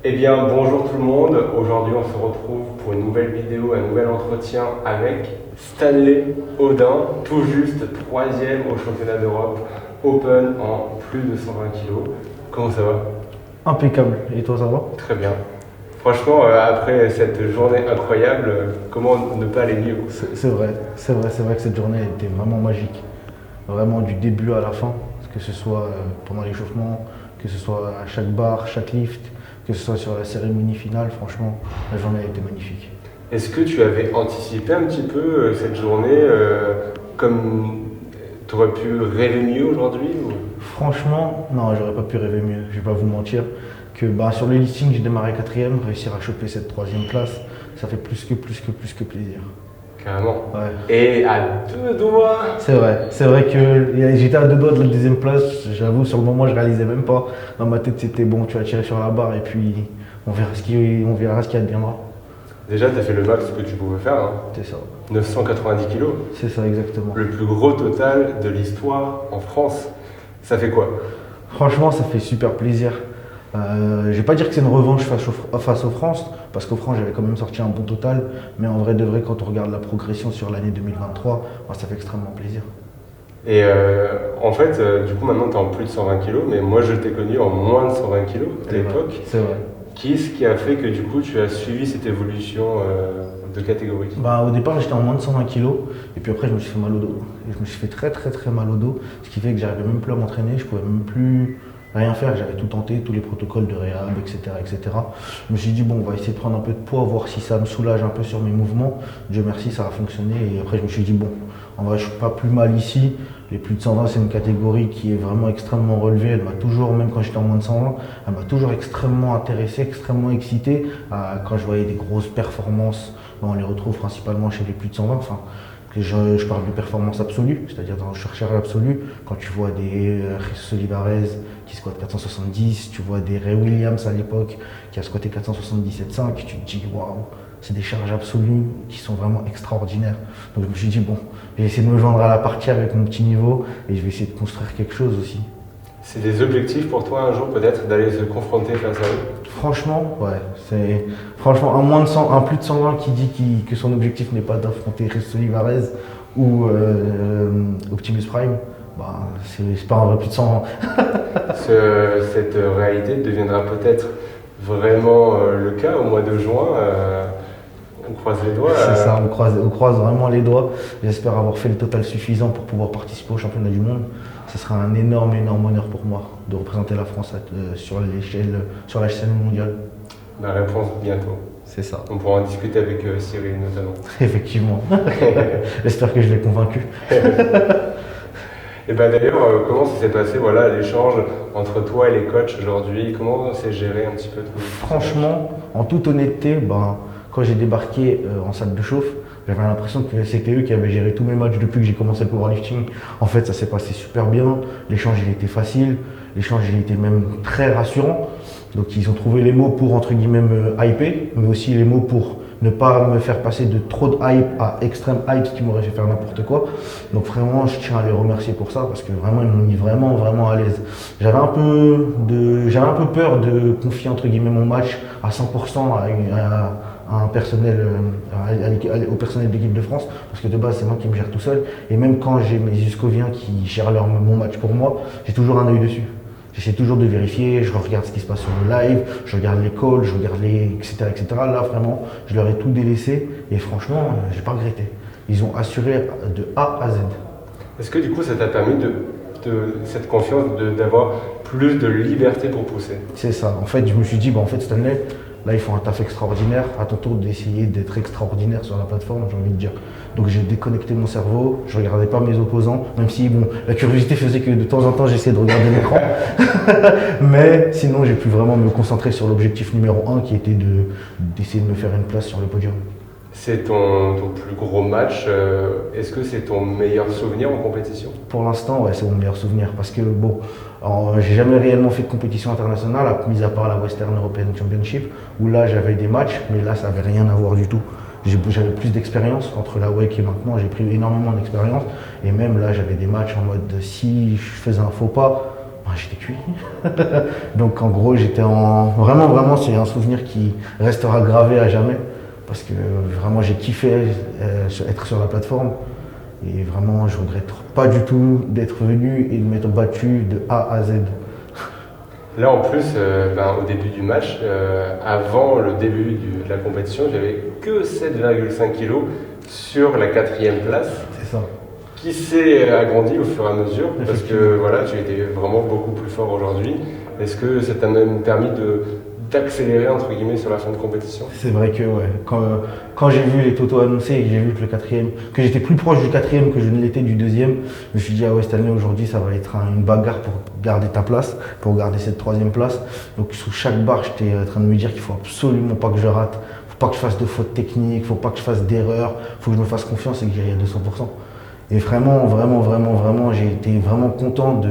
Eh bien, bonjour tout le monde. Aujourd'hui, on se retrouve pour une nouvelle vidéo, un nouvel entretien avec Stanley Audin, tout juste troisième au championnat d'Europe Open en plus de 120 kg. Comment ça va? Impeccable. Et toi, ça va? Très bien. Franchement, après cette journée incroyable, comment ne pas aller mieux? C'est vrai, c'est vrai que cette journée a été vraiment magique. Vraiment du début à la fin, que ce soit pendant l'échauffement, que ce soit à chaque bar, chaque lift, que ce soit sur la cérémonie finale, franchement, la journée a été magnifique. Est-ce que tu avais anticipé un petit peu cette journée comme tu aurais pu rêver mieux aujourd'hui Franchement, non, j'aurais pas pu rêver mieux, je vais pas vous mentir. Que sur le listing, j'ai démarré quatrième, réussir à choper cette troisième place, ça fait plus que plaisir. Carrément. Ouais. Et à deux doigts. C'est vrai que j'étais à deux doigts de la deuxième place, j'avoue, sur le moment je réalisais même pas. Dans ma tête c'était bon, tu vas tirer sur la barre et puis on verra ce qui adviendra. Déjà, tu as fait le max que tu pouvais faire, hein. C'est ça. 990 kilos. C'est ça exactement. Le plus gros total de l'histoire en France. Ça fait quoi? Franchement ça fait super plaisir. Je vais pas dire que c'est une revanche face aux France, parce qu'aux France j'avais quand même sorti un bon total, mais en vrai de vrai quand on regarde la progression sur l'année 2023, ça fait extrêmement plaisir. Et en fait, du coup, maintenant, tu es en plus de 120 kilos, mais moi, je t'ai connu en moins de 120 kilos à l'époque. C'est vrai. Qu'est-ce qui a fait que, du coup, tu as suivi cette évolution de catégorie? Au départ j'étais en moins de 120 kg et puis après je me suis fait mal au dos. Et je me suis fait très mal au dos, ce qui fait que j'arrivais même plus à m'entraîner, je pouvais même plus rien faire, j'avais tout tenté, tous les protocoles de réhab, etc. Je me suis dit bon, on va essayer de prendre un peu de poids, voir si ça me soulage un peu sur mes mouvements. Dieu merci, ça a fonctionné et après je me suis dit bon, en vrai je suis pas plus mal ici. Les plus de 120 c'est une catégorie qui est vraiment extrêmement relevée, elle m'a toujours, même quand j'étais en moins de 120, elle m'a toujours extrêmement intéressé, extrêmement excité. Quand je voyais des grosses performances, on les retrouve principalement chez les plus de 120. Enfin, je parle de performance absolue, c'est-à-dire dans le surcharge absolue. Quand tu vois des Jesus Olivares qui squattent 470, tu vois des Ray Williams à l'époque qui a squatté 477,5, tu te dis waouh, c'est des charges absolues qui sont vraiment extraordinaires. Donc je me suis dit bon, je vais essayer de me joindre à la partie avec mon petit niveau et je vais essayer de construire quelque chose aussi. C'est des objectifs pour toi un jour peut-être d'aller se confronter face à eux? Franchement, ouais. Franchement un plus de 120 qui dit que son objectif n'est pas d'affronter Jesus Olivares ou Optimus Prime, c'est pas un vrai plus de 120. Cette réalité deviendra peut-être vraiment le cas au mois de juin. On croise les doigts. C'est ça, on croise vraiment les doigts. J'espère avoir fait le total suffisant pour pouvoir participer au championnat du monde. Ce sera un énorme honneur pour moi de représenter la France sur la scène mondiale. La réponse bientôt. C'est ça. On pourra en discuter avec Cyril notamment. Effectivement. J'espère que je l'ai convaincu. Et d'ailleurs, comment ça s'est passé l'échange entre toi et les coachs aujourd'hui? Comment s'est géré un petit peu tout? Franchement, en toute honnêteté, quand j'ai débarqué en salle de chauffe, j'avais l'impression que c'était eux qui avaient géré tous mes matchs depuis que j'ai commencé le powerlifting. En fait, ça s'est passé super bien. L'échange, il était facile. L'échange, il était même très rassurant. Donc, ils ont trouvé les mots pour, entre guillemets, me hyper, mais aussi les mots pour ne pas me faire passer de trop de hype à extrême hype, ce qui m'aurait fait faire n'importe quoi. Donc, vraiment, je tiens à les remercier pour ça parce que vraiment, ils m'ont mis vraiment à l'aise. J'avais un peu peur de confier, entre guillemets, mon match à 100% à un personnel, au personnel de l'équipe de France, parce que de base c'est moi qui me gère tout seul, et même quand j'ai mes Uscoviens qui gèrent mon match pour moi, j'ai toujours un œil dessus. J'essaie toujours de vérifier, je regarde ce qui se passe sur le live, je regarde les calls, je regarde etc. Là vraiment, je leur ai tout délaissé, et franchement, j'ai pas regretté. Ils ont assuré de A à Z. Est-ce que du coup ça t'a permis cette confiance d'avoir plus de liberté pour pousser? C'est ça, en fait je me suis dit, Stanley, là, ils font un taf extraordinaire. À ton tour d'essayer d'être extraordinaire sur la plateforme, j'ai envie de dire. Donc, j'ai déconnecté mon cerveau. Je ne regardais pas mes opposants, même si, la curiosité faisait que de temps en temps, j'essayais de regarder l'écran. Mais sinon, j'ai pu vraiment me concentrer sur l'objectif numéro 1 qui était d'essayer de me faire une place sur le podium. C'est ton plus gros match. Est-ce que c'est ton meilleur souvenir en compétition? Pour l'instant, ouais, c'est mon meilleur souvenir parce que j'ai jamais réellement fait de compétition internationale, mis à part la Western European Championship, où là j'avais des matchs, mais là ça n'avait rien à voir du tout. J'avais plus d'expérience entre la WEC et maintenant, j'ai pris énormément d'expérience et même là j'avais des matchs en mode si je faisais un faux pas, j'étais cuit. Donc en gros j'étais vraiment c'est un souvenir qui restera gravé à jamais. Parce que vraiment, j'ai kiffé être sur la plateforme. Et vraiment, je regrette pas du tout d'être venu et de m'être battu de A à Z. Là, en plus, au début du match, avant le début de la compétition, j'avais que 7,5 kg sur la 4e place. C'est ça. Qui s'est agrandi au fur et à mesure, parce que voilà, tu étais vraiment beaucoup plus fort aujourd'hui. Est-ce que ça t'a même permis d'accélérer entre guillemets sur la fin de compétition? C'est vrai que ouais, quand j'ai vu les totaux annoncés et que j'ai vu que le 4e, que j'étais plus proche du 4e que je ne l'étais du 2e, je me suis dit ah ouais, cette année aujourd'hui ça va être une bagarre pour garder ta place, pour garder cette 3e place. Donc sous chaque barre j'étais en train de me dire qu'il faut absolument pas que je rate, faut pas que je fasse de fautes techniques, faut pas que je fasse d'erreurs, faut que je me fasse confiance et que j'y aille à 200%. Et vraiment, j'ai été vraiment content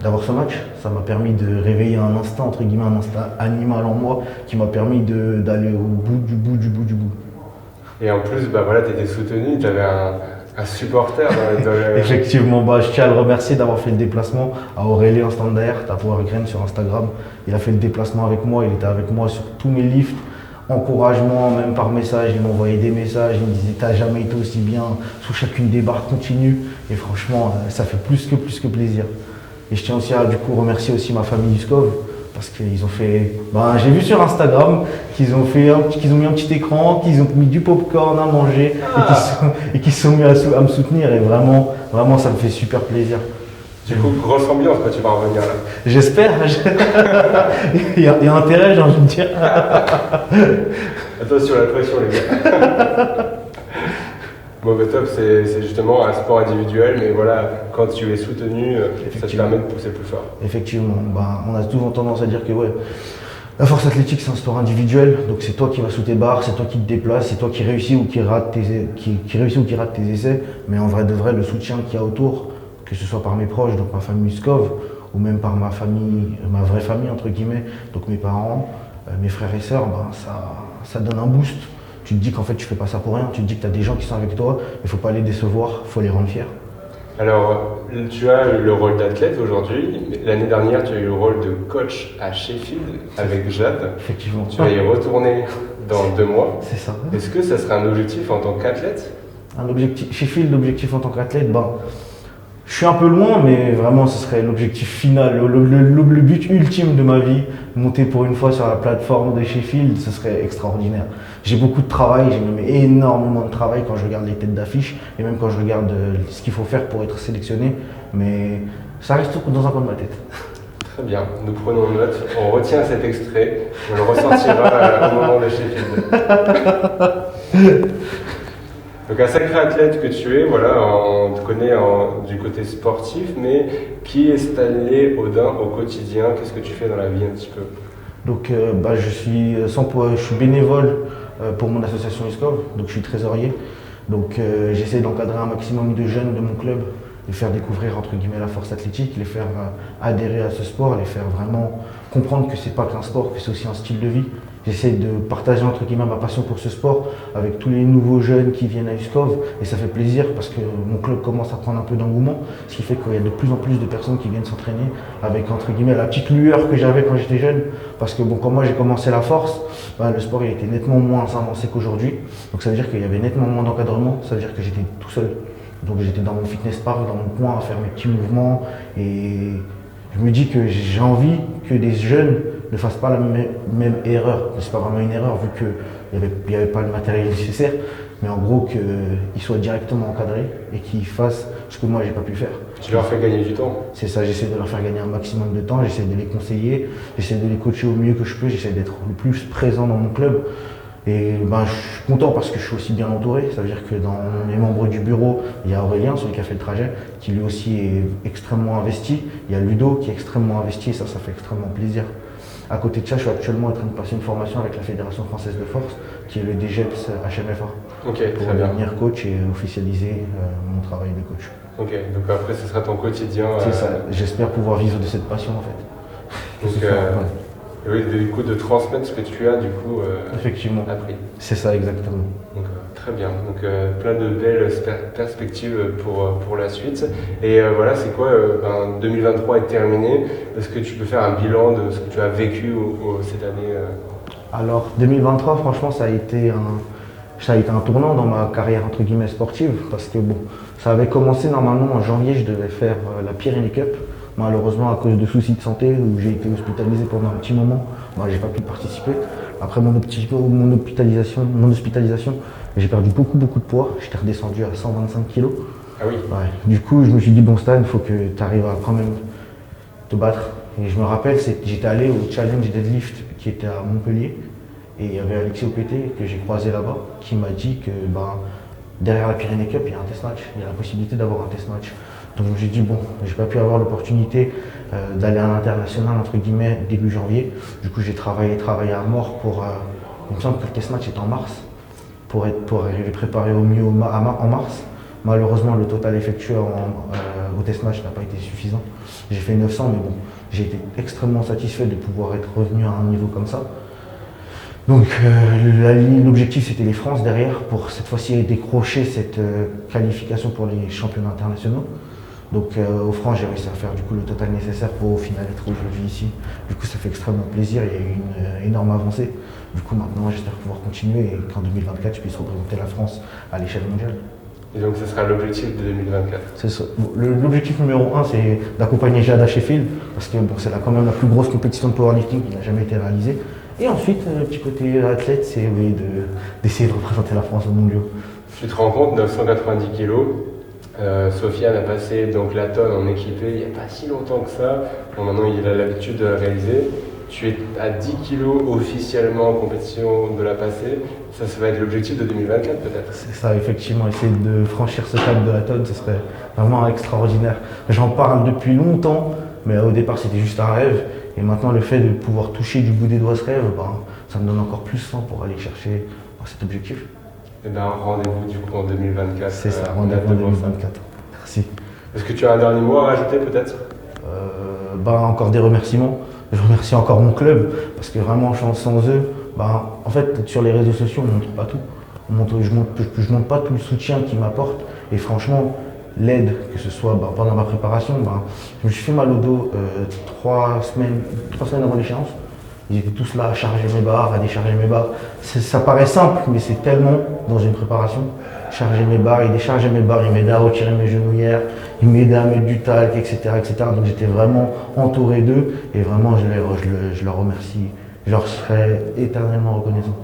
d'avoir ce match. Ça m'a permis de réveiller un instinct, entre guillemets, un instinct animal en moi qui m'a permis d'aller au bout du bout. Et en plus, tu étais soutenu, tu avais un supporter dans le... Effectivement, je tiens à le remercier d'avoir fait le déplacement à Aurélien Standard, à Powergrain sur Instagram. Il a fait le déplacement avec moi, il était avec moi sur tous mes lifts. Encouragement, même par message, il m'envoyait des messages, il me disait t'as jamais été aussi bien sous chacune des barres, continue. Et franchement, ça fait plus que plaisir. Et je tiens aussi à remercier aussi ma famille Uskov parce qu'ils ont fait. J'ai vu sur Instagram qu'ils ont mis un petit écran, qu'ils ont mis du popcorn à manger et qu'ils se sont mis à me soutenir. Et vraiment, ça me fait super plaisir. Du coup, grosse ambiance quand tu vas revenir là. J'espère. il y a intérêt, j'ai envie de dire. Attention à la pression, les gars. Top, c'est justement un sport individuel, mais voilà, quand tu es soutenu, ça te permet de pousser plus fort. Effectivement, on a souvent tendance à dire que la force athlétique c'est un sport individuel, donc c'est toi qui vas sous tes barres, c'est toi qui te déplaces, c'est toi qui réussis ou qui rate tes essais, mais en vrai de vrai, le soutien qu'il y a autour, que ce soit par mes proches, donc ma famille Uskov, ou même par ma famille, ma vraie famille entre guillemets, donc mes parents, mes frères et sœurs, ça donne un boost. Tu te dis qu'en fait tu fais pas ça pour rien, tu te dis que tu as des gens qui sont avec toi, il faut pas les décevoir, il faut les rendre fiers. Alors, tu as le rôle d'athlète aujourd'hui. L'année dernière, tu as eu le rôle de coach à Sheffield avec Jade. Effectivement. Tu vas y retourner dans 2 mois. C'est ça. Est-ce que ça serait un objectif en tant qu'athlète? Sheffield, l'objectif en tant qu'athlète, je suis un peu loin, mais vraiment, ce serait l'objectif final, le but ultime de ma vie. Monter pour une fois sur la plateforme de Sheffield, ce serait extraordinaire. J'ai beaucoup de travail, j'ai même énormément de travail quand je regarde les têtes d'affiche et même quand je regarde ce qu'il faut faire pour être sélectionné. Mais ça reste dans un coin de ma tête. Très bien, nous prenons note, on retient cet extrait, on le ressortira au moment de Sheffield. Donc un sacré athlète que tu es, voilà, on te connaît du côté sportif, mais qui est Stanley Audin au quotidien? Qu'est-ce que tu fais dans la vie un petit peu? Donc je suis bénévole pour mon association Uskov, donc je suis trésorier. Donc j'essaie d'encadrer un maximum de jeunes de mon club, les faire découvrir entre guillemets la force athlétique, les faire adhérer à ce sport, les faire vraiment comprendre que c'est pas qu'un sport, que c'est aussi un style de vie. J'essaie de partager entre guillemets ma passion pour ce sport avec tous les nouveaux jeunes qui viennent à Uskov et ça fait plaisir parce que mon club commence à prendre un peu d'engouement, ce qui fait qu'il y a de plus en plus de personnes qui viennent s'entraîner avec entre guillemets la petite lueur que j'avais quand j'étais jeune parce que quand moi j'ai commencé la force, le sport il était nettement moins avancé qu'aujourd'hui, donc ça veut dire qu'il y avait nettement moins d'encadrement, ça veut dire que j'étais tout seul, donc j'étais dans mon fitness park, dans mon coin à faire mes petits mouvements et je me dis que j'ai envie que des jeunes ne fassent pas la même erreur. C'est pas vraiment une erreur vu qu'il n'y avait pas le matériel nécessaire, mais en gros qu'ils soient directement encadrés et qu'ils fassent ce que moi j'ai pas pu faire. Tu leur fais gagner du temps? C'est ça, j'essaie de leur faire gagner un maximum de temps, j'essaie de les conseiller, j'essaie de les coacher au mieux que je peux, j'essaie d'être le plus présent dans mon club. Et je suis content parce que je suis aussi bien entouré, ça veut dire que dans les membres du bureau, il y a Aurélien, celui qui a fait le trajet, qui lui aussi est extrêmement investi, il y a Ludo qui est extrêmement investi et ça fait extrêmement plaisir. À côté de ça, je suis actuellement en train de passer une formation avec la Fédération Française de Force, qui est le DGEPS HMFA, pour très bien. Devenir coach et officialiser mon travail de coach. Ok, donc après ce sera ton quotidien. C'est ça, j'espère pouvoir vivre de cette passion en fait. Et oui, du coup, de transmettre ce que tu as, du coup, Effectivement, appris. c'est ça exactement. Donc, très bien. Donc, plein de belles perspectives pour la suite. Et voilà, c'est quoi 2023 est terminé. Est-ce que tu peux faire un bilan de ce que tu as vécu cette année Alors 2023, franchement, ça a été un tournant dans ma carrière entre guillemets sportive parce que bon, ça avait commencé normalement en janvier, je devais faire la Pyrénées Cup. Malheureusement, à cause de soucis de santé, où j'ai été hospitalisé pendant un petit moment, j'ai pas pu participer. Après mon hospitalisation, j'ai perdu beaucoup de poids. J'étais redescendu à 125 kilos. Ah oui. Ouais. Du coup, je me suis dit, bon Stan, il faut que tu arrives à quand même te battre. Et je me rappelle, j'étais allé au challenge deadlift qui était à Montpellier. Et il y avait Alexis Opété que j'ai croisé là-bas, qui m'a dit que derrière la Pyrénées Cup, il y a un test match. Il y a la possibilité d'avoir un test match. Donc je me suis dit, bon, j'ai pas pu avoir l'opportunité d'aller à l'international, entre guillemets, début janvier. Du coup, j'ai travaillé à mort pour. Il me semble que le test match est en mars, pour arriver préparé au mieux en mars. Malheureusement, le total effectué au test match n'a pas été suffisant. J'ai fait 900, mais bon, j'ai été extrêmement satisfait de pouvoir être revenu à un niveau comme ça. Donc l'objectif c'était les France derrière pour cette fois-ci décrocher cette qualification pour les championnats internationaux. Donc aux France j'ai réussi à faire du coup le total nécessaire pour au final être aujourd'hui ici. Du coup ça fait extrêmement plaisir, il y a eu une énorme avancée. Du coup maintenant j'espère pouvoir continuer et qu'en 2024 je puisse représenter la France à l'échelle mondiale. Et donc ce sera l'objectif de 2024. C'est ça. L'objectif numéro 1 c'est d'accompagner Jade à Sheffield parce que bon, c'est quand même la plus grosse compétition de powerlifting qui n'a jamais été réalisée. Et ensuite, le petit côté athlète, c'est d'essayer de représenter la France au mondiaux. Tu te rends compte, 990 kilos. Sofiane a passé donc la tonne en équipé il n'y a pas si longtemps que ça. Bon, maintenant, il a l'habitude de la réaliser. Tu es à 10 kilos officiellement en compétition de la passer. Ça va être l'objectif de 2024 peut-être. C'est ça, effectivement. Essayer de franchir ce cap de la tonne, ce serait vraiment extraordinaire. J'en parle depuis longtemps, mais au départ, c'était juste un rêve. Et maintenant, le fait de pouvoir toucher du bout des doigts ce rêve, ça me donne encore plus faim pour aller chercher cet objectif. Et rendez-vous du coup en 2024. C'est ça, rendez-vous en 2024. Merci. Est-ce que tu as un dernier mot à rajouter peut-être Encore des remerciements. Je remercie encore mon club, parce que vraiment, sans eux, en fait, sur les réseaux sociaux, on ne montre pas tout. Je montre pas tout le soutien qu'ils m'apportent. Et franchement, l'aide, que ce soit pendant ma préparation, je me suis fait mal au dos 3 semaines avant l'échéance. Ils étaient tous là à charger mes barres, à décharger mes barres. Ça paraît simple, mais c'est tellement dans une préparation. Charger mes barres, ils déchargeaient mes barres, ils m'aidaient à retirer mes genouillères, ils m'aidaient à mettre du talc, etc. Donc j'étais vraiment entouré d'eux et vraiment je leur remercie. Je leur serai éternellement reconnaissant.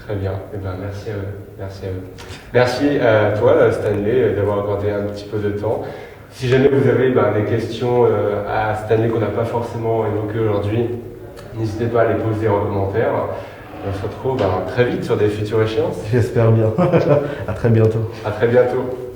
Très bien, merci à eux. Merci à eux. Merci à toi, Stanley, d'avoir accordé un petit peu de temps. Si jamais vous avez des questions à Stanley qu'on n'a pas forcément évoquées aujourd'hui, n'hésitez pas à les poser en commentaire. On se retrouve très vite sur des futures échéances. J'espère bien. À très bientôt. À très bientôt.